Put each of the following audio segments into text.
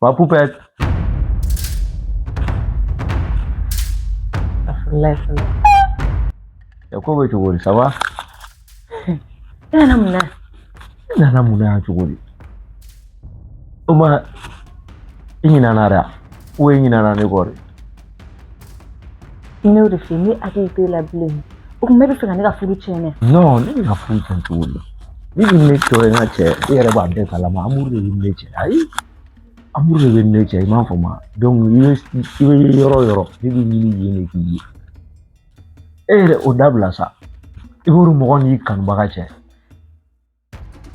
Ma poupette. Ya ko bai tuguri, ça va? Ina muna. Ina na muna tuguri. Uma ina na ra. Uwe ina na ne gore. Ina da fi ni ake yi la blame. Uku mai bisa ga furu chene. No, ni ga furu chen tuguri. Ni ne to na che, ere ba de kala ma amuru ni che. Ai. Amuru ni che ma foma. Donc iwe yoro. Ni ni ne ki. Ere odabla sa. Iburu mo ni kan baga che.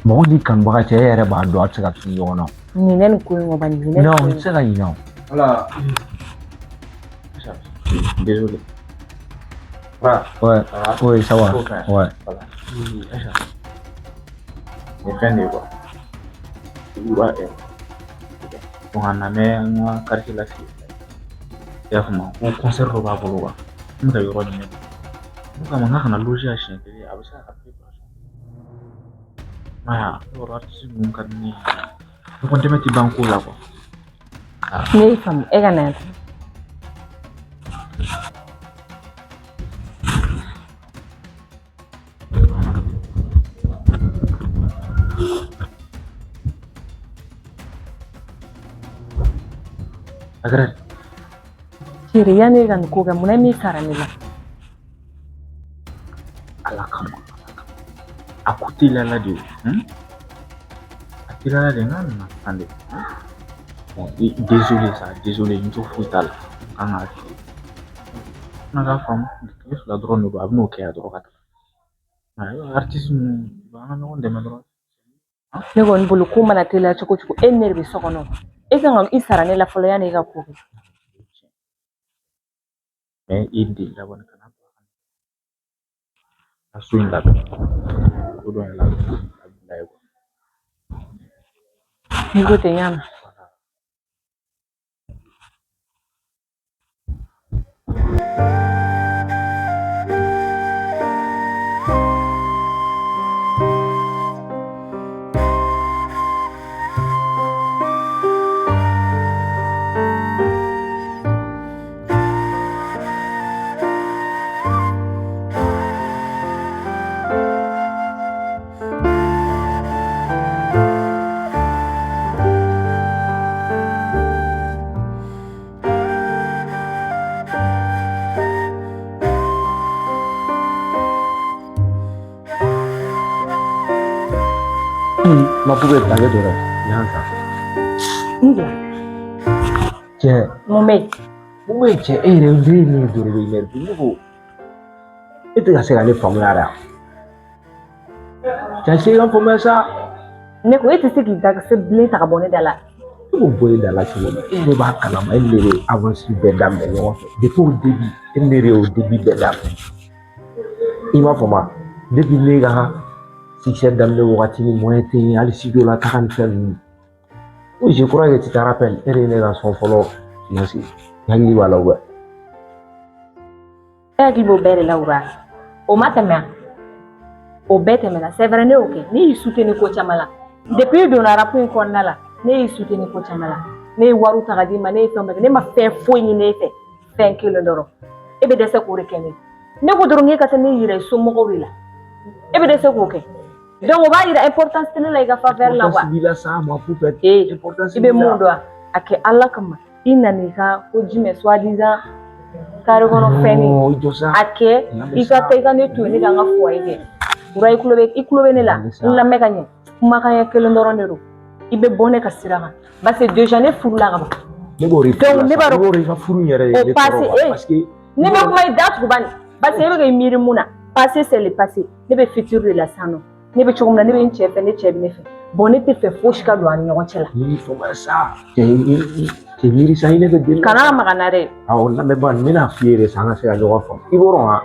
Mo ni kan baga che ere ba do atsa ka yono. Ni nen ko ngo ban ni. Non, c'est là non. Voilà. Désolé. Ouais, oui, ça va. Ouais. Voilà. Mais fin de quoi. Ouais. On a un quartier là. Ya kuma ko concert ro ba bolo ba. Mun da yoro ne. Mun ka manga kana loji a shin dai abu sa ka fi ba. Ah, ro artiste mun kan ni. Ko te metti banco là quoi. Ne fam e ga nan. Agora Kiriya ne ga ko ga mun mi karamila. ala kama. Akutila la de. Akutila la de ngana na sande. Bon, désolé, nous faut tal. Kana ati. Na ga fam, ke la drone do abno ke adro kata. Na artiste ba na no de madro. Ne gon bulu ko mana tela choko enerbe sokono. E ga ngam isara ne la folo ya ne ga ko. Mais indi la bonne kana. Asuin la. Odo la. Ni go te nyama. Ma poupette t'avais de rêve. Viens ça. India. Che. Momé. Momé che ere vini dure di nervi. Nugo. E te ga se ga le formulare. Che se ga formulare sa. Ne ko ete se ki dag se blé ta abonné dala. Nugo boy dala chugo. Ere ba kala ma ere avance be dam be yo. Depuis au début, ere au début be dam. Ima foma. Depuis le ga succès d'amener au ratini moins été à l'issue de la 45 minutes. Oui, je crois que tu te rappelles, elle est dans son follow. Merci. Yangi wala ouais. E ki bo bere laura. O matama. O bete mena c'est vrai ne ok. Ni soutenir ko chamala. Depuis do na rapu ko nala. Ne soutenir ko chamala. Ne waru ta gadi ma ne tombe ne ma fe foi ni ne fe. 5 kilo d'oro. E be dese ko rekene. Ne ko doronge ka tane yire so mo ko wila. E be dese ko ke. Donc on va dire importance tene la ga faveur la wa. Bila sa ma poupette. Importance ibe mundo ake Allah kama ina ni ka ko jime soi-disant kare gono feni ake ika tega ne tu ni ga foye ura ikulobe ne la mekanye makanya kelo ndorondero ibe bone ka sirama base déjà ne furu la ga ba ne bori donc ne baro bori ka furu yere o passé parce que ne be kuma date ko ban base be ga miri muna passé c'est le passé ne be futur de la sano ne be chogum na ne be nche fe ne chebi ne fe bonne te fait fauche ka do an ñoo ci la ni fo ba sa ke miri sa ine be bil kana magana re aw na me ban mina fiere sa na se ga jogo fo iboro ha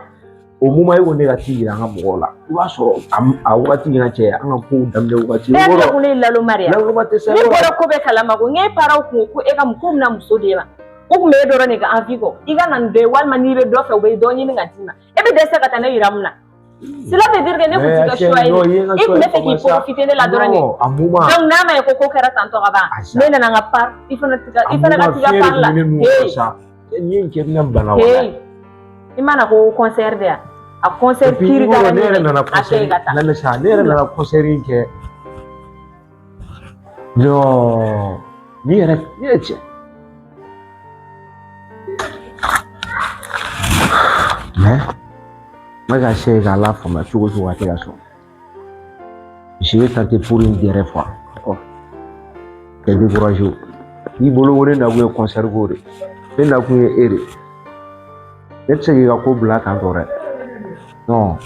o mu mai wonde ga tigira nga mo la iba so am a wati nga che an ko damde wati iboro ko ne lalo maria lalo mate se ni boro ko be kala mago nge para ko e kam ko na muso de ba o me do ne ga envie ko iga nan de wal mani be do fe be do ni nga tina e be de se ka tane yiramna Cela veut dire que ne kun ti ka choix ye. I kun bɛ fɛ k'i profiter ne la dɔrɔn de. Donc n'a ma ye ko kɛra tantɔ ka ban. Ne nana n ka part i fana ka t'i ka part la. Ni kɛ ne bana wala. I mana ko concert de yan. A concert kiri da ne yɛrɛ nana concert lamɛn ne yɛrɛ nana concert in kɛ. Non, ni yɛrɛ cɛ. Mais moi j'ai essayé la femme tu vois à la son. Je vais tenter pour une dernière fois. Oh. T'es découragé. Ni bolo wone na go concert go re. Ben na go ere. Let's say you go black and red. Non.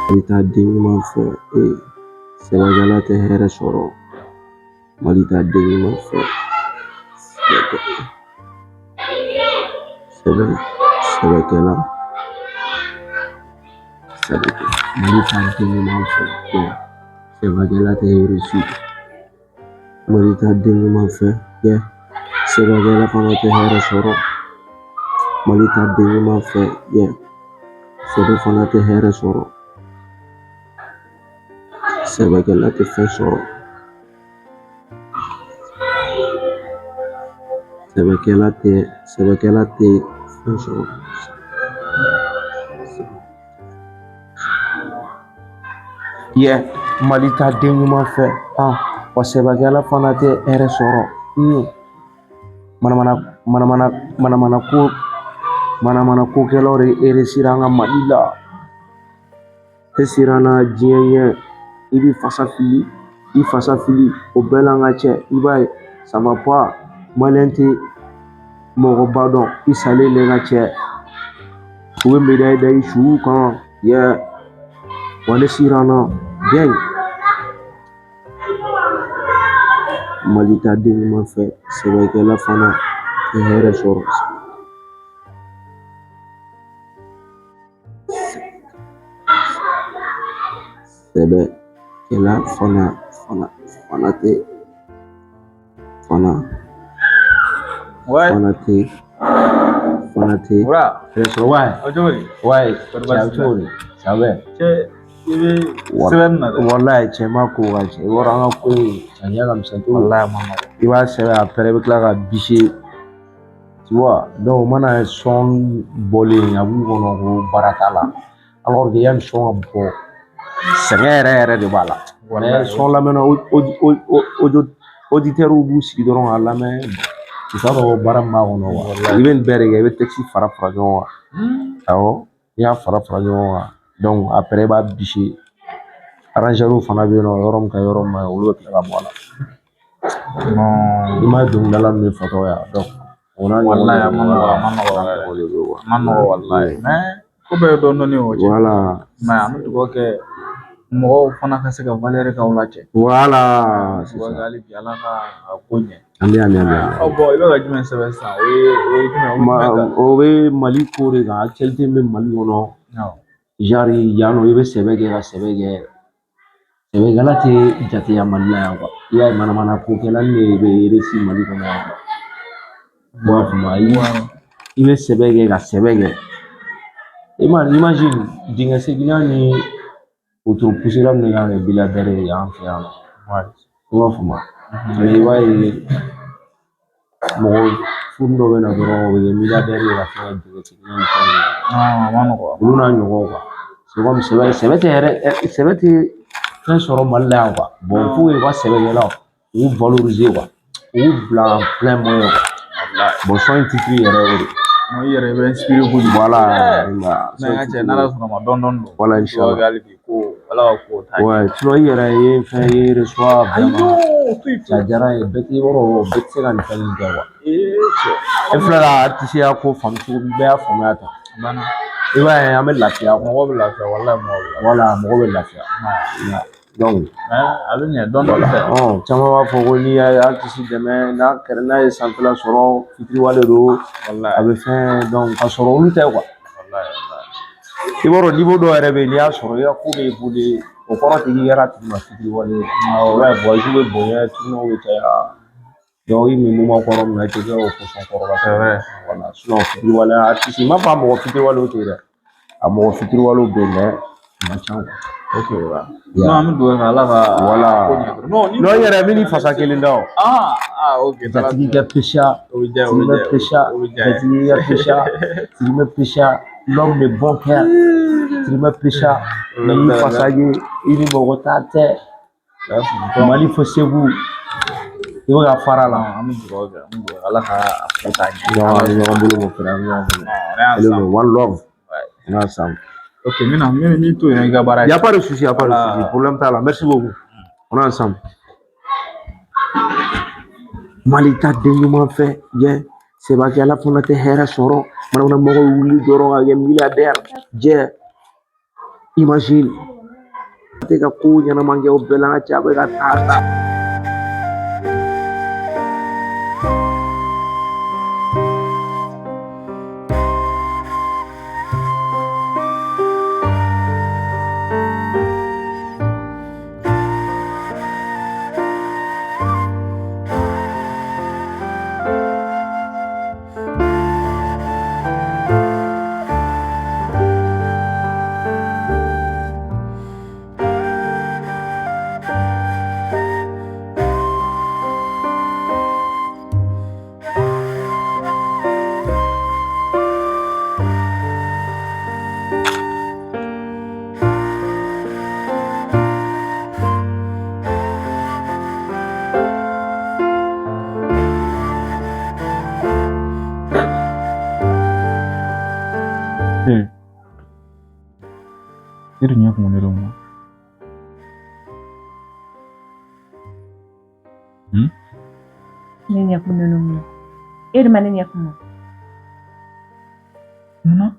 Malita denɲuman fɛ sɛbɛkɛla tɛ hɛrɛ sɔrɔ. Malita denɲuman fɛ sɛbɛkɛla Malita denɲuman fɛ sɛbɛkɛla tɛ hɛrɛ si. Malita denɲuman fɛ sɛbɛkɛla fana tɛ hɛrɛ sɔrɔ. Malita denɲuman fɛ sɛbɛ fana tɛ hɛrɛ sɔrɔ. Sɛbɛkɛla tɛ fɛn sɔrɔ. Sɛbɛkɛla tɛ fɛn sɔrɔ. Malita denɲuman fɛ wa sɛbɛkɛla fana tɛ hɛrɛ sɔrɔ. Manamana kokɛlaw de eresira an ka Mali la. E siranna diɲɛ ɲɛ i bi fasa fili o bɛɛ la an ka cɛ i b'a ye ça va pas maliyɛn tɛ mɔgɔba dɔn i salen de ka cɛ u bɛ médaille da i su kan wa ne siranna bien. Malita denɲuman fɛ sɛbɛkɛla fana tɛ hɛrɛ sɔrɔ. Sɛbɛkɛla fana tɛ wallahi cɛ ma ko ka cɛ i bɔra an ka ko ɲɛ ka misɛn to wallahi i b'a sɛbɛn après i bɛ tila ka bise tu vois donc o mana son bɔlen a b'u kɔnɔ ko baara t'a la alors que yanni son ka bɔ sɛgɛn yɛrɛ de b'a la son lamɛnna auditeurs b'u sigi dɔrɔn k'a lamɛn u t'a dɔn ko baara min b'a kɔnɔ quoi i bɛ nin bɛɛ de kɛ i bɛ texte fara ɲɔgɔn kan awɔ n'i y'a fara ɲɔgɔn kan donc après i b'a bise arrangeur fana bɛ yen nɔ yɔrɔ min ka yɔrɔ ma ɲi olu bɛ tila ka bɔ a la i ma dɔnkilidala ninnu fatɔ ya donc wallahi a ma nɔgɔ wallahi mais ko bɛɛ ye dɔɔnin o cɛ voilà mais an bɛ dugawu kɛ mɔgɔw fana ka se ka valeur k'aw la cɛ voilà hali bi ala ka ko ɲɛ amin bon i bɛ ka jumɛn sɛbɛn sisan o ye jumɛn o bɛ Mali ko de kan actualité bɛ Mali kɔnɔ genre yan nɔ i bɛ sɛbɛ kɛ ka sɛbɛ kɛ sɛbɛkɛla tɛ jateya Mali la yan quoi i y'a ye manamana kokɛla de bɛ réussi Mali kɔnɔ yan quoi i bɛ sɛbɛ kɛ ka sɛbɛ kɛ imagine dingɛ seginna ni wotoro pusera min kan kɛ milliardaire ye an fɛ yan nɔ i b'a faamu mais i b'a ye mɔgɔ furu dɔ bɛ na dɔrɔn o bɛ kɛ milliardaire ye ka fɛn dingɛ seginna ni fɛn olu n'a ɲɔgɔn quoi c'est comme sɛbɛ tɛ fɛn sɔrɔ Mali la yan quoi bon il faut que u ka sɛbɛkɛlaw u valoriser quoi u bila en plein moyen quoi bon son titre yɛrɛ o de i yɛrɛ bɛ inspiré kojugu voilà mais n ka cɛ n'ala sɔnna ma dɔɔnin don voilà inchallah hali bi ko wala ka ko ta Ouais, sinon i yɛrɛ ye fɛn ye reçoit vraiment ça diyara n ye bɛɛ t'i yɔrɔ o bɛɛ tɛ se ka nin fɛn in kɛ quoi e filɛ ka artiste ya ko faamu cogo min bɛɛ y'a faamuya tan i b'a ye an bɛ lafiya quoi mɔgɔ bɛ lafiya wallahi mɔgɔ bɛ lafiya voilà mɔgɔ bɛ lafiya donc a bɛ ɲɛ dɔɔnin fɛ caman b'a fɔ ko n'i ye artiste dɛmɛ n'a ye sanfɛla sɔrɔ fitiriwale don a bɛ fɛn donc ka sɔrɔ olu tɛ quoi i b'a dɔn niveau dɔ yɛrɛ bɛ yen n'i y'a sɔrɔ i ka ko bɛ boli o kɔrɔ tɛ k'i kɛra tigi ma fitiriwale ye i b'a ye voyage bɛ bonya tournew bɛ caya donc i min moment kɔrɔ min na i tɛ kɛ o position kɔrɔ la voilà sinon fitiriwale artiste n b'a fɔ a mɔgɔ fitiriwalew tɛ dɛ a mɔgɔ fitiriwalew bɛ yen mais a man ca quoi. ok non an bɛ dugawu kɛ ala ka voilà non i yɛrɛ min ni fasa kelen da o ok jatigi kɛ pesha tigi bɛ pesha jatigi kɛ pesha tigi bɛ pesha l'homme de bon cœur tigi bɛ pesha mais i fasa ye i ni mɔgɔ ta tɛ mali fo segu i bɛ ka fara la an bɛ dugawu kɛ ala ka fɛ k'a ɲɛ ɲɔgɔn bolo mo fɛnɛ ɲɔgɔn bolo one love on ensemble. Ok, maintenant, mais tout est gabarit. Il n'y a pas de souci, il n'y a pas de souci. Problème pas là. Merci beaucoup. On est ensemble. Malita denɲuman fɛ jɛ sebaki ala fana tɛ hɛrɛ sɔrɔ mana mɔgɔ wuli dɔrɔn ka kɛ milliardaire jɛ imagine tɛ ka ko ɲɛnama kɛ o bɛɛ la an ka cɛ a bɛ ka taa Irin kuma ne rumu. Ne kuma rumu. Irin ma ne kuma. Muna?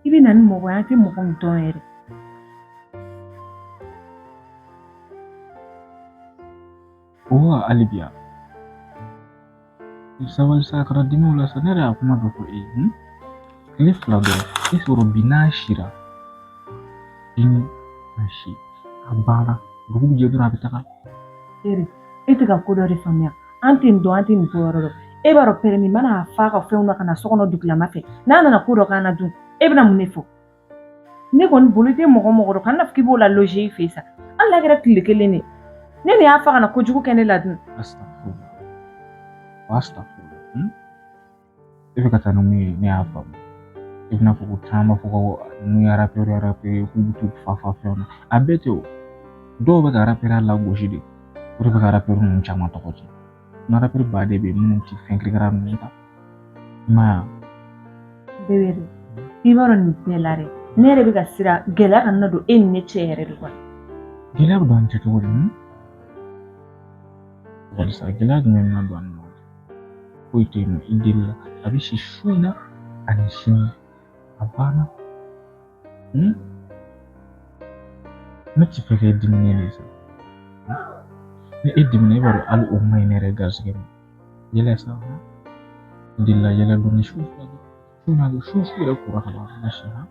Ibi na ni mɔgɔ an tɛ mɔgɔ min dɔn yɛrɛ. Oh, Alibia. Sabal sakra dimi la sanere akuma do ko Cliff Lado, isoro binashira. Ini ashi abara buku je dura bitaka. Eri, ite ka ko dɔ de faamuya. An tɛ nin dɔn, an tɛ nin bɔ yɔrɔ dɔn. E b'a dɔn permis mana fa ka fɛnw na ka na sokɔnɔ dugulama fɛ. N'a nana ko dɔ k'an na dun, e bɛna mun de fɔ? Ne kɔni bolo i tɛ mɔgɔ dɔn kana fɔ k'i b'o la loger i fɛ sa. Hali n'a kɛra tile kelen de. Ne de y'a fa ka na kojugu kɛ ne la dun. Astagfirullah. E bɛ ka taa ni mun ye ne y'a faamu. I bɛna fɔ ko caman fɔ ko n'u ye rapper k'u bɛ t'u fa fɛnw na. A bɛɛ tɛ o. Dɔw bɛ ka rapper lagosi de. O de bɛ ka rapper ninnu caman tɔgɔ tiɲɛ. N rapper baden bɛ yen minnu tɛ fɛn kirikara ninnu ta. I m'a ye wa? Bébé, i b'a dɔn nin bɛɛ la dɛ. Ne yɛrɛ bɛ ka siran gɛlɛya kana na don e ni ne cɛ yɛrɛ de kɔnɔ. Gɛlɛya bɛ don an cɛ cogo di? Walisa gɛlɛya jumɛn bɛna don an ni ɲɔgɔn cɛ? Foyi tɛ yen nɔ i deli la a bɛ si su in na ani sini a banna. Ne tɛ fɛ k'e diminen de sa. Ni e dimina i b'a dɔn hali o ma ɲi ne yɛrɛ garisɛgɛ ma. Yɛlɛ sa i deli la yɛlɛ dɔɔni su fila su yɛrɛ kora ka ban ne si ha.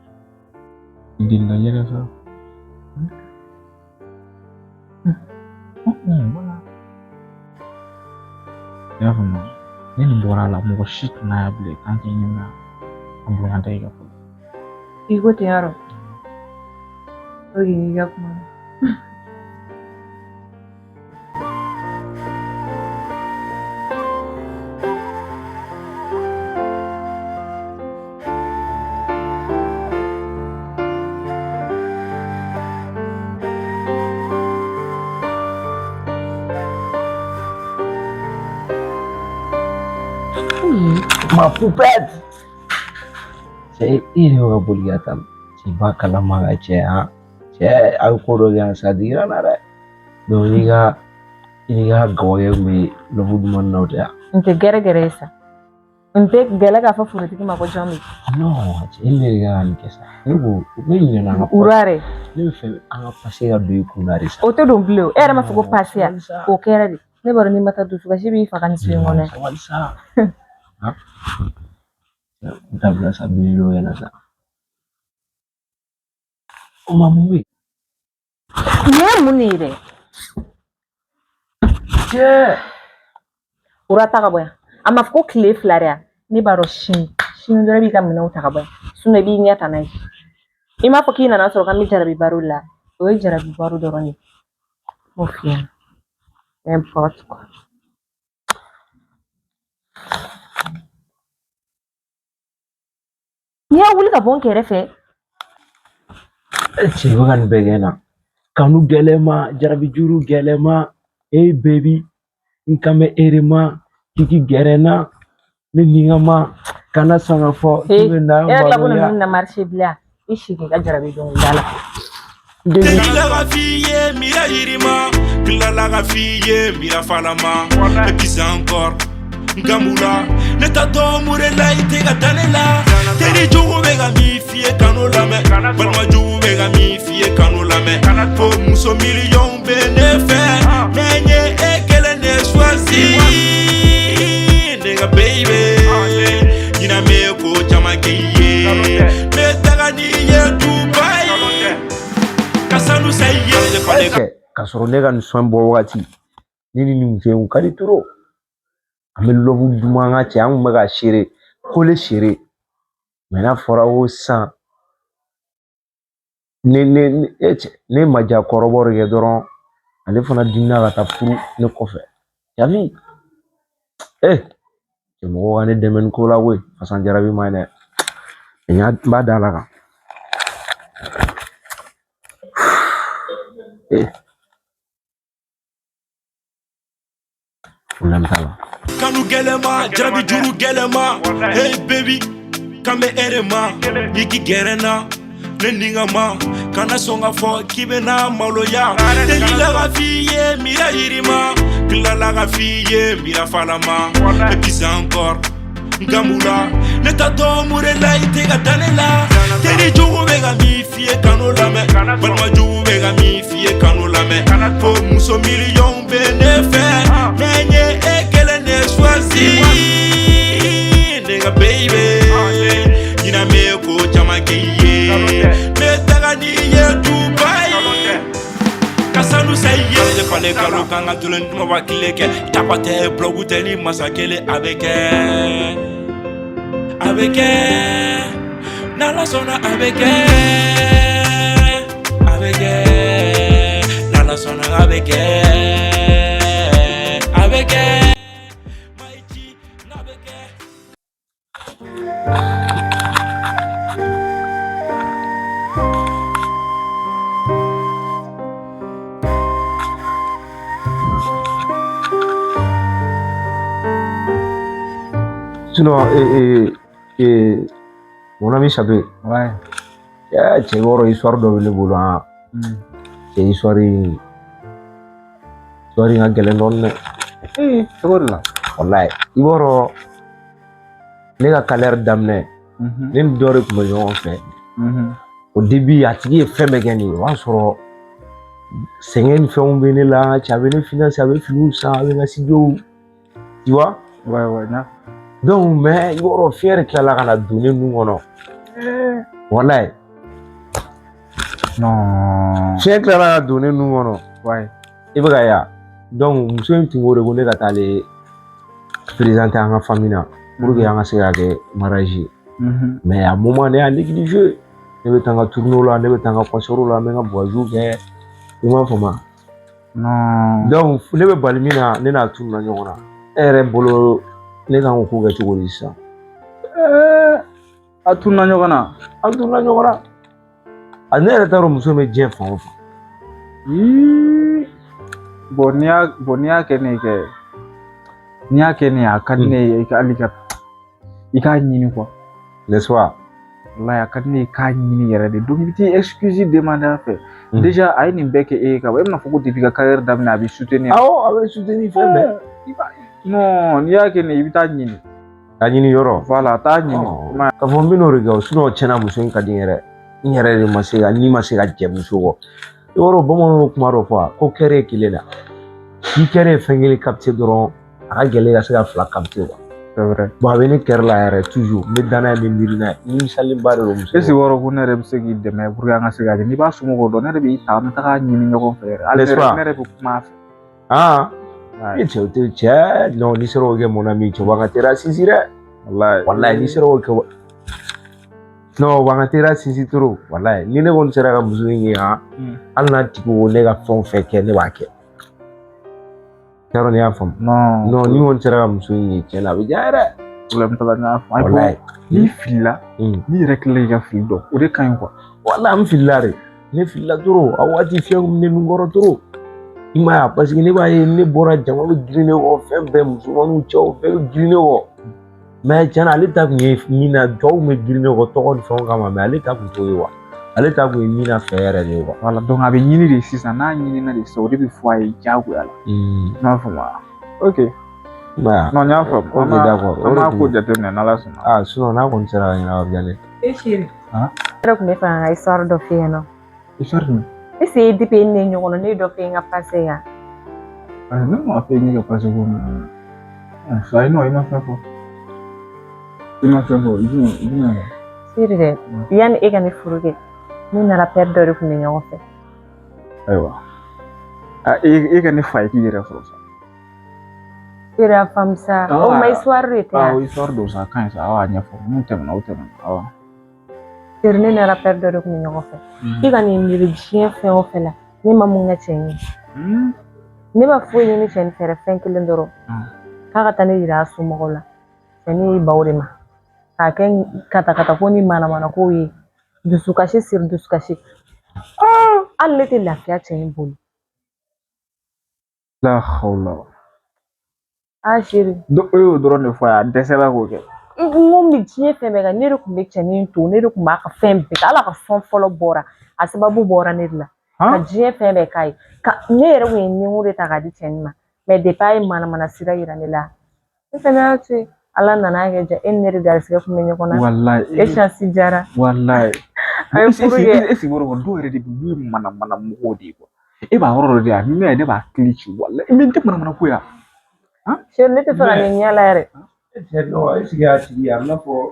I deli la yɛlɛ sa. Voilà. I y'a faamu ne nin bɔra a la mɔgɔ si tɛna y'a bilen k'an tɛ ɲɛmaya a bonya tɛ i ka fɔlɔ. I ko ten yɔrɔ. O ye i ka kuma. Ma poupette. C'est irrévocable. Tu vas calmer la chérie. cɛ a ko dɔ kɛ sa digira na dɛ donc i ka gawakɛ kun bɛ lɔfu duman na o tɛ n tɛ gɛrɛ sa n tɛ gɛlɛ k'a fɔ forotigi ma ko jɔn bɛ non cɛ e ne de ka nin kɛ sa ne ko ne ɲinɛna an ka urare ne bɛ fɛ an ka pase ka don i kun na de sa o tɛ don bilen o e yɛrɛ m'a fɔ ko pase ya o kɛra de ne b'a dɔn n'i ma taa dusukasi b'i faga nin so in kɔnɔ sabali sa dabila sa bi lo yana sa o ma mun bɛ nin ye mun de ye dɛ cɛ ura ta ka bɔ yan a ma fɔ ko tile fila de yan ne b'a dɔn sini dɔrɔn i b'i ka minɛnw ta ka bɔ yan i b'i ɲɛ ta n'a ye i m'a fɔ k'i nana sɔrɔ k'an bɛ jarabi baro la o ye jarabi baro dɔrɔn de m'o f'i ɲɛna n'importe quoi n'i y'a wuli ka bɔ n kɛrɛfɛ cɛ bɛ ka nin bɛɛ kɛ na kanu gɛlɛma jarabi juru gɛlɛma baby n kan bɛ ere ma kiki gɛrɛna ne ni ka ma kana sɔn ka fɔ k'i bɛ na e la ko ninnu na marché bila i sigi ka jarabi dɔnkilida la Delila ka fille, mira irima, kilala ka fille, mira falama, et puis encore, Gamula, ne ta domure la ite ka tanela, teri jogo be ka mi fie kano lame, balma jogo be ka mi fie kano lame, fo muso million be ne fe, nenye ekele ne choisi, nigga baby, ina me ko chama keye, me taga ni ye Dubai. ka sɔrɔ ne ka nin sɔn bɔ wagati ne ni nin fɛnw ka di toro an bɛ lɔbu duman ka cɛ an kun bɛ ka seere kole seere mɛ n'a fɔra ko san ne ma ja kɔrɔbɔ de kɛ dɔrɔn ale fana dimina ka taa furu ne kɔfɛ yafi cɛ mɔgɔw ka ne dɛmɛ ni ko la koyi fasan jarabi ma ye dɛ n b'a da la kan Kanu gelema, jarabi juru gelema, hey baby, kame erema, yiki gerena, neninga ma, kana songa fo kibena maloya, delila ka fille, mira irima, kilala ka fille, mira falama, et puis encore, Gamula, ne ta domure la ite ka tanela, teri jogo be ka mi fie kano lame, balma jogo be ka mi fie kano lame, fo muso million be ne fe, nenye ekele ne choisi, nigga baby, ina me ko chama keye, me taga ni ye Dubai, kasanu saye, le fale kalo kanga tulen tuma wakileke, tapate blogu teni masakele abeke. Avec elle, Nala sona avec elle, Nala sona avec elle, Maïti, avec sinon mon ami Sabé, Ouais. cɛ wɔɔrɔ histoire dɔ bɛ ne bolo cɛ histoire ka gɛlɛn dɔɔni dɛ Cogo de la. wallahi i b'a dɔn ne ka carrière daminɛ ne ni dɔ de tun bɛ ɲɔgɔn fɛ au début a tigi ye fɛn bɛɛ kɛ ne ye o b'a sɔrɔ sɛgɛn ni fɛnw bɛ ne la cɛ a bɛ ne finance a bɛ finiw san a bɛ n ka studio tu vois Ouais, donc mais i b'a dɔn fiɲɛ de tilala ka na don ne nun kɔnɔ wallahi non. fiɲɛ tilala ka don ne nun kɔnɔ Ouais. i bɛ ka ye wa donc muso in tun ko de ko ne ka taa ale présenter an ka famille na pour que an ka se ka kɛ mariage ye mais à moment ne y'a négligé ne bɛ taa n ka tourneau la ne bɛ taa n ka concert la n bɛ n ka voyages kɛ i m'a faamu Non. donc ne bɛ bali min na ne n'a tununa ɲɔgɔn na e yɛrɛ bolo ne kan k'o kɛ cogo di sisan A tunna ɲɔgɔn na. an tununa ɲɔgɔn na a ne yɛrɛ t'a dɔn muso bɛ diɲɛ fan o fan Bon n'i y'a kɛ ne kɛ a ka di ne ye i k'a ɲini quoi. n'est-ce pas wallahi a ka di ne ye k'a ɲini yɛrɛ de donc i bɛ t'i excuse demander a fɛ déjà a ye nin bɛɛ kɛ e ka ban e bɛna fɔ ko depuis ka carrière daminɛ a bɛ soutenir awɔ a bɛ soutenir fɛn bɛɛ non n'i y'a kɛ nin i bɛ taa ɲini ka ɲini yɔrɔ voilà taa ɲini k'a fɔ n bɛ n'o de kɛ o sinon tiɲɛna muso in ka di n yɛrɛ n yɛrɛ de ma se ka n'i ma se ka jɛ muso kɔ i yɔrɔ bamananw kuma dɔ fɔ ko kɛre ye kelen na k'i kɛre ye fɛn kelen capter dɔrɔn a ka gɛlɛn ka se ka fila capter quoi. c'est vrai bon a bɛ ne kɛrɛ la yɛrɛ toujours n bɛ danna ye n bɛ miiri n'a ye ni misalenba de don muso est-ce que wɔɔrɔ ko ne yɛrɛ bɛ se k'i dɛmɛ pour que an ka se ka kɛ n'i b'a somɔgɔw dɔn ne yɛrɛ b'i ta an bɛ taga ɲini ɲɔgɔn fɛ yɛrɛ hali ne yɛrɛ bɛ kuma a fɛ i cɛ o tɛ cɛ non n'i sera o kɛ mon ami cɛ b'an ka teriya sinsin dɛ wallahi n'i sera o kɛ non b'an ka teriya sinsin trop wallahi ni ne kɔni sera ka muso in ye hali n'a tigi ko ne ka fɛn o fɛn kɛ ne b'a kɛ yarɔ ne y'a faamu non ni kɔni sera ka muso in ye tiɲɛ na a bɛ diya yɛrɛ problème t'a la n y'a faamu wallahi n'i filila n'i yɛrɛ tilala i ka fili dɔn o de ka ɲi quoi wallahi n filila de ne filila trop a waati fiɲɛ kun bɛ ne nun kɔrɔ trop i m'a ye parce que ne b'a ye ne bɔra jama bɛ girin ne kɔ fɛn bɛɛ musomaninw cɛw bɛɛ bɛ girin ne kɔ mais tiɲɛ na ale ta kun ye min na jɔnw bɛ girin ne kɔ tɔgɔ ni fɛnw kama mais ale ta kun t'o ye wa ale ta kun ye min na fɛ yɛrɛ de ye quoi voilà donc a bɛ ɲini de sisan n'a ɲinina de sisan o de bɛ fɔ a ye diyagoya la n y'a faamu ok non n y'a faamu ok d'accord an b'a ko jateminɛ n'Ala sɔnna sinon n'a kɔni sera ka ɲɛna a bɛ diya ne e chérie ne yɛrɛ tun bɛ fɛ ka histoire dɔ f'i ɲɛna histoire jumɛn est ce que depuis e ni ne ɲɔgɔn na ne ye dɔ f'i ye n ka passé kan ne m'a fɛ ne ka passé ko min sa non i ma fɛn fɔ i ma fɛn fɔ jumɛn siri dɛ yanni e ka ne furu kɛ ne nana père dɔ de tun bɛ ɲɔgɔn fɛ ayiwa e ka ne fa ye k'i yɛrɛ sɔrɔ sa siri a faamu sa o ma histoire de tɛ yan histoire don sa a ka ɲi sa aw y'a ɲɛfɔ n'u tɛmɛna o tɛmɛna awɔ siri ne nana père dɔ de tun bɛ ɲɔgɔn fɛ i ka nin miiri diɲɛ fɛn o fɛn la ne ma mun kɛ cɛ ye ne ma foyi ɲini cɛ ni fɛrɛ fɛn kelen dɔrɔn k'a ka taa ne yira a somɔgɔw la cɛ ne y'i baw de ma k'a kɛ katakata ko ni manamana kow ye dusukasi siri dusukasi hali ne tɛ lafiya cɛ in bolo la hawla chérie o y'o dɔrɔn de fɔ a dɛsɛra k'o kɛ n ko bi diɲɛ fɛn bɛɛ kan ne de tun bɛ cɛnin to ne de tun b'a ka fɛn bɛɛ kɛ ala ka fɛn fɔlɔ bɔra a sababu bɔra ne de la ka diɲɛ fɛn bɛɛ k'a ye ne yɛrɛ kun ye ɲingu de ta k'a di cɛnin ma mais depuis a ye manamana sira yira ne la ne fɛnɛ y'a to yen ala nana kɛ ja e ni ne de garisigɛ kun bɛ ɲɔgɔn na wallahi e chance diyara wallahi a ye furu kɛ e sigiyɔrɔ kɔ dɔw yɛrɛ de bɛ yen manamana mɔgɔw de ye quoi e b'a yɔrɔ dɔ de yan ne yɛrɛ ne b'a kili ci wallahi mais n tɛ manamana ko ya chérie ne tɛ fɛ ka nin ɲɛ la yɛrɛ non est-ce que a tigi a bɛna fɔ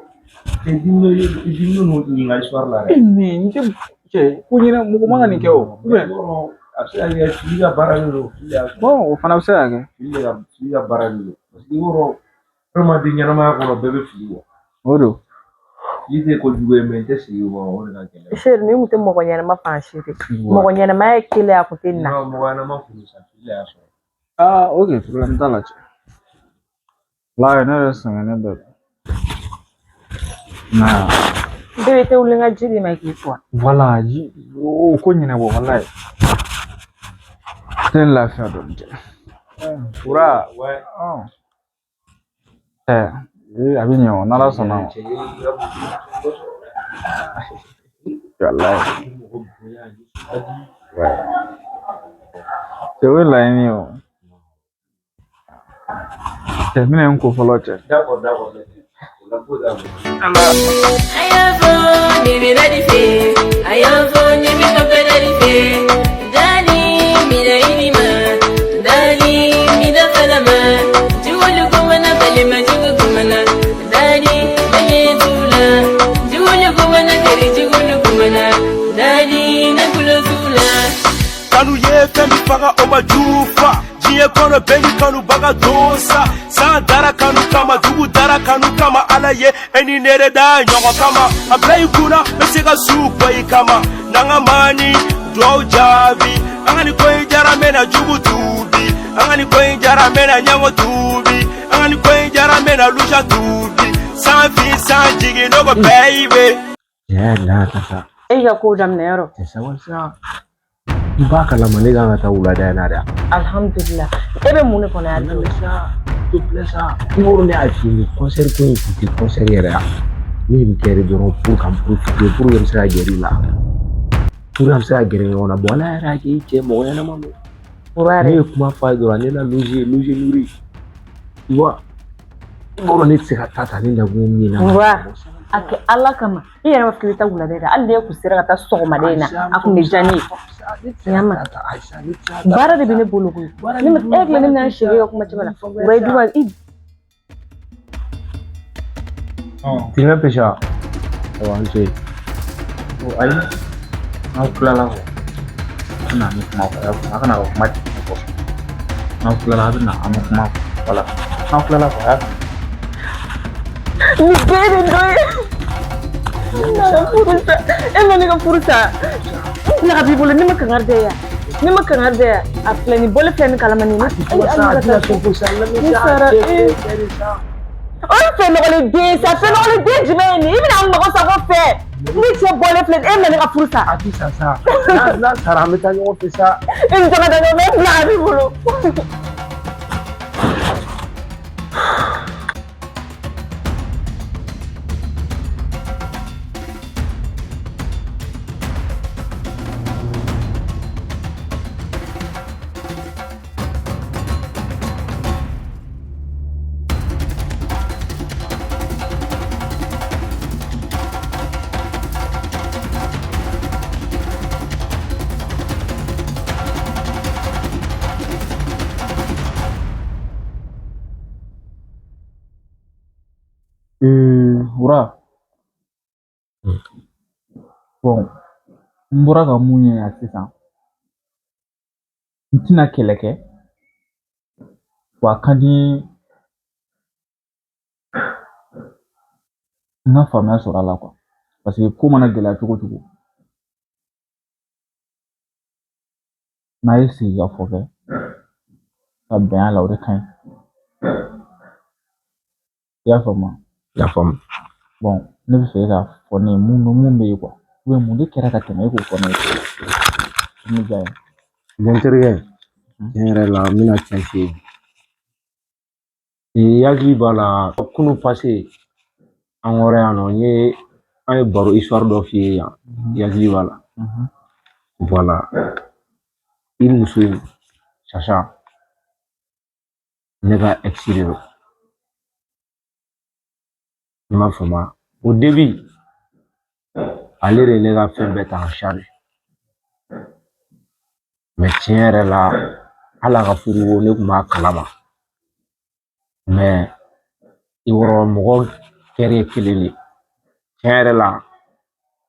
i dimi n'o ɲininka histoire la dɛ mais n tɛ cɛ ko ɲinɛ mɔgɔ man ka nin kɛ o a bɛ se ka kɛ fili ka baara de don bon o fana bɛ se ka kɛ fili ka baara de don parce que i yɔrɔ adamaden ɲɛnamaya kɔnɔ bɛɛ bɛ fili wa o don fili tɛ kojugu ye mais n tɛ sigi kɔrɔ o de ka gɛlɛn chérie ni kun tɛ mɔgɔ ɲɛnama fan si de mɔgɔ ɲɛnama ye kelen a kun tɛ nin na mɔgɔ ɲɛnama kun sa fili y'a sɔrɔ ok problème t'a la cɛ walayi ne yɛrɛ sɛgɛnnen bɛɛ bébé tɛ wuli n ka ji di ma k'i ko voilà o ko ɲɛnabɔ walayi tɛ n lafiya dɔɔnin cɛ fura a bɛ ɲɛ o n'ala sɔnna ma walayi cɛ o ye laɲini ye o cɛ n bɛna n ko fɔlɔ cɛ kanu ye fɛn min faga o ma jugu fa diɲɛ kɔnɔ bɛɛ ni kanubaga don sa san dara kanu kama dugu dara kanu kama ala ye e ni nere da ɲɔgɔn kama a bila i kunna bɛ se ka su bɔ i kama n'an ka mani duwawu jaabi an ka ni ko in jara n bɛna jugu tuubi an ka ni ko in jara n bɛna ɲɛngo tuubi an ka ni ko in jara n bɛna lusa tuubi san fin san jigin n'o bɛɛ i bɛ e ka ko daminɛ yɔrɔ i b'a kalama ne kan ka taa wulada in na dɛ alhamdulillah e bɛ mun de kɔnɔ yan i yɔrɔ ne y'a f'i ye concert ko in kun tɛ concert yɛrɛ ne bɛ kɛri dɔrɔn pour ka profiter pour que n bɛ se ka gɛrɛ i la pour que an bɛ se ka gɛrɛ ɲɔgɔn na bon ala yɛrɛ y'a kɛ i cɛ mɔgɔ ɲɛnama don ne ye kuma f'a ye dɔrɔn ne la loger nourri tu vois i b'a dɔn ne tɛ se ka taa ta ni nakun ye min na a kɛ ala kama i yɛrɛ b'a fɔ k'i bɛ taa wulada in na hali n'e kun sera ka taa sɔgɔmada in na a kun bɛ diya ne ye ɲama baara de bɛ ne bolo koyi ne ma e tila ne bɛna n sigi ka kuma caman na wa i duba i Tiɲɛ pesa awɔ an cɛ ayi n'aw tilala o a bɛna ni kuma fɔ a kana o kuma tɛmɛ kɔ n'aw tilala a bɛna an bɛ kuma wala n'aw tilala o y'a ni bɛɛ de dɔ ye e ma ne ka furu sa ne ka b'i bolo ne ma kangari da yan ne ma kangari da yan a filɛ nin bɔli filɛ nin kalama nin ne sara o ye fɛn nɔgɔlen den sa fɛn nɔgɔlen den jumɛn ye nin i bɛna n mago sago fɛ ni cɛ bɔlen filɛ e ma ne ka furu sa a ti sa sa n'a sara an bɛ taa ɲɔgɔn fɛ sa e ni tɔgɔ da ɲɔgɔn fɛ e bila a b'i bolo wura bon n bɔra ka mun ye yan sisan n tɛna kɛlɛ kɛ wa a ka di n ka faamuya sɔrɔ a la quoi parce que ko mana gɛlɛya cogo cogo n'a ye sigi ka fɔ kɛ ka bɛn a la o de ka ɲi i y'a faamu y'a faamu bon ne bɛ fɛ e ka fɔ ne ye mun bɛ yen quoi mun de kɛra ka tɛmɛ e k'o fɔ ne ye ne diya ye bon terikɛ tiɲɛ yɛrɛ la n bɛna cɛn f'i ye i hakili b'a la kunun passé an kɔrɔ yan nɔ an ye baro histoire dɔ f'i ye yan i hakili b'a la voilà i muso in Sacha ne ka ex de don i m'a faamuya au début ale de ye ne ka fɛn bɛɛ ta en charge mais tiɲɛ yɛrɛ la hali a ka furu ne tun b'a kalama mais i wɔrɔ mɔgɔ kɛra ye kelen de tiɲɛ yɛrɛ la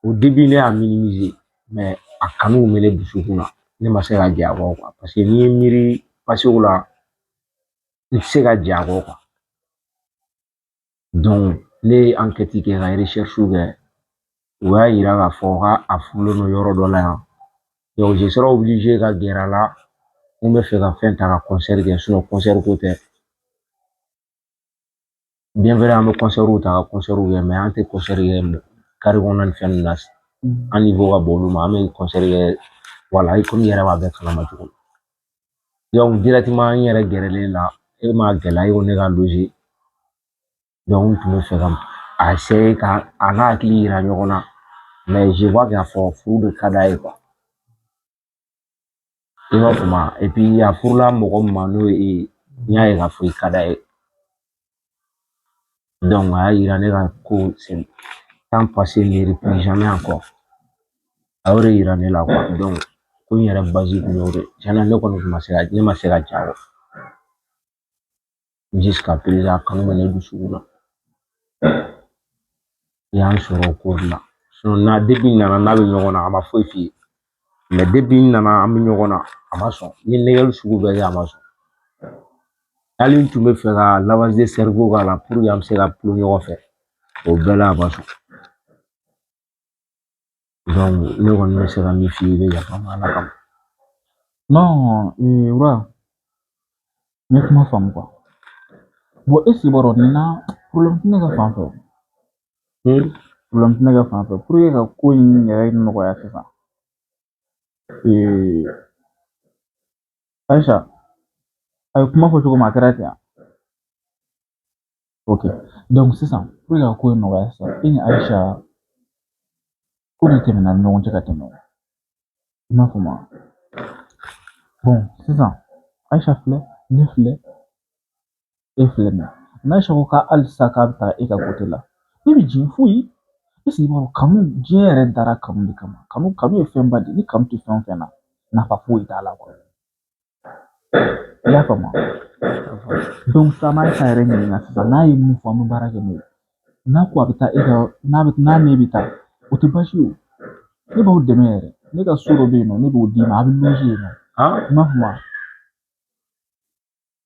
au début ne y'a minimiser mais a kanu kun bɛ ne dusukun na ne ma se ka jɛ a kɔ quoi parce que n'i ye miiri passew la n tɛ se ka jɛ a kɔ quoi donc ne ye enquête kɛ ka recherche kɛ o y'a yira k'a fɔ k'a furulen don yɔrɔ dɔ la yan donc je serai obligé ka gɛrɛ a la n bɛ fɛ ka fɛn ta ka concert kɛ sinon concert ko tɛ bien vrai an bɛ concertw ta ka concertw kɛ mais an tɛ concert kɛ carré kɔnɔna ni fɛn ninnu na an niveau ka bon olu ma an bɛ concert kɛ voilà komi i yɛrɛ b'a bɛɛ kalama cogo min donc directement n yɛrɛ gɛrɛlen la e ma gɛlɛya e ko ne ka loger donc n tun bɛ fɛ ka a essayer ka a n'a hakili yira ɲɔgɔn na mais je vois k'a fɔ furu de ka d'a ye quoi i b'a faamuya et puis a furula mɔgɔ min ma n'o ye n y'a ye k'a fɔ i ka d'a ye donc a y'a yira ne ka ko c'est temps passé ne reprend jamais encore a y'o de yira ne la quoi donc ko n yɛrɛ base tun y'o de tiɲɛna ne kɔni ne ma se ka jɛ a kɔ jusqu'à présent a kanu bɛ ne dusukun na i y'an sɔrɔ o ko de la sinon depuis n nana n'a bɛ ɲɔgɔn na a ma foyi f'i ye mais depuis n nana an bɛ ɲɔgɔn na a ma sɔn n ye nɛgɛli sugu bɛɛ kɛ a ma sɔn hali n tun bɛ fɛ ka lavage de cerveau k'a la pour que an bɛ se ka kulon ɲɔgɔn fɛ o bɛɛ la a ma sɔn donc ne kɔni bɛ se ka min f'i ye i bɛ yafa n ma ala kama non wura n ye kuma faamu quoi bon e sigi bɔrɔ nin na problème tɛ ne ka fan fɛ problème tɛ ne ka fan fɛ pour que ka ko in yɛrɛ nɔgɔya sisan Aisha a ye kuma fɔ cogo min a kɛra ten Ok. Donc sisan pour que ko in nɔgɔya sisan e ni Aisha ko de tɛmɛna ni ɲɔgɔn cɛ ka tɛmɛ o. I m'a faamu. Bon sisan Aisha filɛ ne filɛ e filɛ nin ye. N'Aisha ko k'a hali sisan k'a bɛ taa e ka côté la ne bɛ jigin foyi. Est-ce que i b'a dɔn kanu diɲɛ yɛrɛ dara kanu de kama. Kanu ye fɛnba de ye. Ni kanu tɛ fɛn o fɛn na nafa foyi t'a la quoi. I y'a faamu. Donc sisan n'a Aisha yɛrɛ ɲininka sisan n'a ye mun fɔ an bɛ baara kɛ n'o ye. N'a ko a bɛ taa e ka n'a ne bɛ taa o tɛ baasi ye o. Ne b'aw dɛmɛ yɛrɛ. Ne ka so dɔ bɛ yen nɔ ne b'o d'i ma a bɛ loger yen nɔ. I m'a faamu.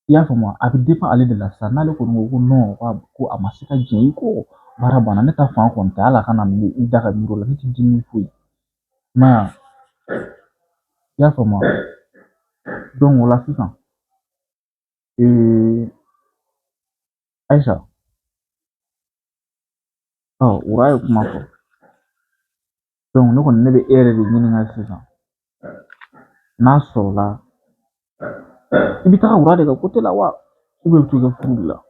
I y'a faamu. A bɛ dépend ale de la sisan n'ale kɔni ko ko non ko a ma se ka jɛn i kɔ baara banna ne ta fan kɔni tɛ hali a kana i da ka miiri o la ne tɛ dimi foyi. I m'a ye. I y'a faamu. Donc o la sisan Aisha Wura ye kuma fɔ. Donc ne kɔni ne bɛ e yɛrɛ de ɲininka sisan n'a sɔrɔla i bɛ taga Wura de ka côté la wa ou bien i bɛ to i ka furu de la.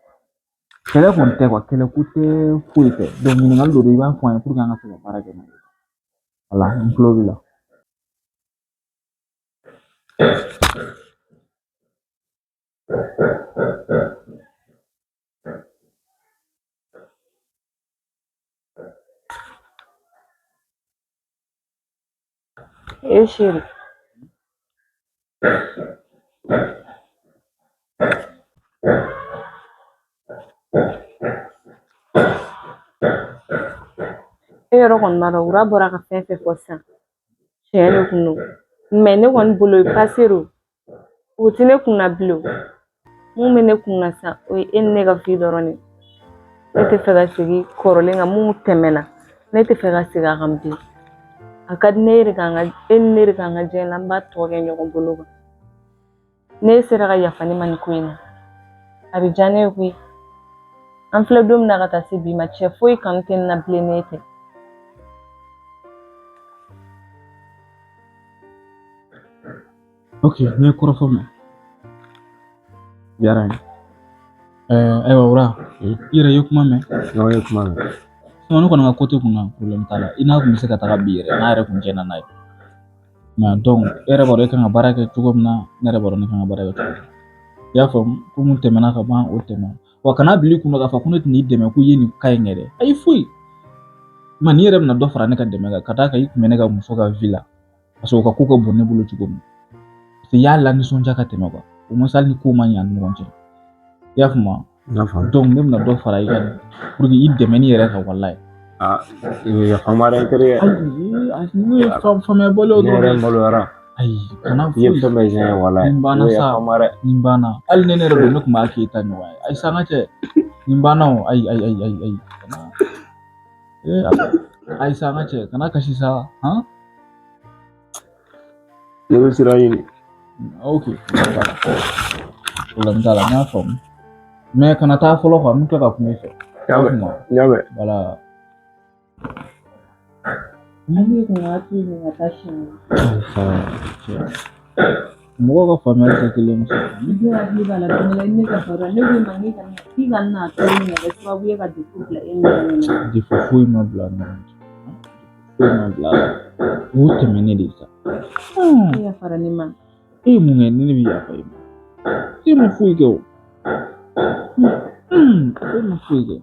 Kɛlɛ kɔni tɛ quoi kɛlɛ ko tɛ foyi tɛ. Donc ɲininkali dɔ de i b'a fɔ an ye pour que an ka se ka baara kɛ n'o ye. Voilà n tulo b'i la. Chérie. E yɔrɔ kɔni b'a dɔn Wura bɔra ka fɛn fɛn fɔ sisan tiɲɛ de kun don mais ne kɔni bolo passé do o tɛ ne kun na bilen mun bɛ ne kun na sisan o ye e ni ne ka vie dɔrɔn de ne tɛ fɛ ka segin kɔrɔlen kan mun tɛmɛna ne tɛ fɛ ka segin a kan bilen a ka di ne yɛrɛ kan ka e ni ne yɛrɛ kan ka diɲɛ na an b'a tɔ kɛ ɲɔgɔn bolo kan ne sera ka yafa ne ma nin ko in na a bɛ diya ne ye koyi an filɛ don min na ka taa se bi ma cɛ foyi kanu tɛ ne na bilen ne tɛ. Ok, ne ye kɔrɔfɔ mɛn. Diyara n ye. Ayiwa Wura i yɛrɛ ye kuma mɛn. N'aw ye kuma mɛn. Ne kɔni ka côté kun na problème t'a la i n'a kun bɛ se ka taga bi yɛrɛ n'a yɛrɛ kun jɛnna n'a ye. Mais donc e yɛrɛ b'a dɔn e kan ka baara kɛ cogo min na ne yɛrɛ b'a dɔn ne kan ka baara kɛ cogo min na. I y'a faamu ko mun tɛmɛna ka ban o tɛmɛna. Wa kana bila i kunna k'a fɔ ko ne tɛna i dɛmɛ ko i ye nin ka ɲi yɛrɛ. Ayi foyi. Ma n'i yɛrɛ bɛna dɔ fara ne ka dɛmɛ kan ka d'a kan i kun bɛ ne ka muso ka vie la parce que o ka ko ka bon ne bolo cogo min. Parce que i y'a lanisɔndiya ka tɛmɛ quoi. Au moins hali ni ko ma ɲɛ an ni ɲɔgɔn cɛ. I y'a faamu. Donc ne bɛna dɔ fara i kan pour que i dɛmɛ ni yɛrɛ ka walayi. I bɛ yafa n ma dɛ n terikɛ. Ayi n'o ye faamuyabaliyaw dɔrɔn. Ne yɛrɛ maloyara. Ayi kana I ye fɛn bɛɛ tiɲɛ ye walayi. Nin banna sa nin banna hali ne yɛrɛ don ne kun b'a k'e ta ɲɔgɔn ye. Ayi sa n ka cɛ nin banna o ayi ayi sa n ka cɛ kana kasi sa han. Ne bɛ sira ɲini. Ok problème t'a la n y'a faamu mais kana taa fɔlɔ quoi n bɛ tila ka kuma i fɛ. N y'a mɛn. Voilà. Ne kun ka to yen ka taa siɲɛ mɔgɔw ka faamuyali tɛ kelen ye. ne hakili b'a la don dɔ la ne ka fara ne ko ma k'i ka n'a to yen ka kɛ sababu ye ka défaut bila e ni ɲɔgɔn cɛ. Défaut foyi ma bila ɲɔgɔn cɛ. Foyi ma bila a la. O tɛmɛnen de sa. E ya fara ne ma. E ye mun kɛ ni ne bɛ yafa i ma? E ma foyi kɛ o. E ma foyi kɛ.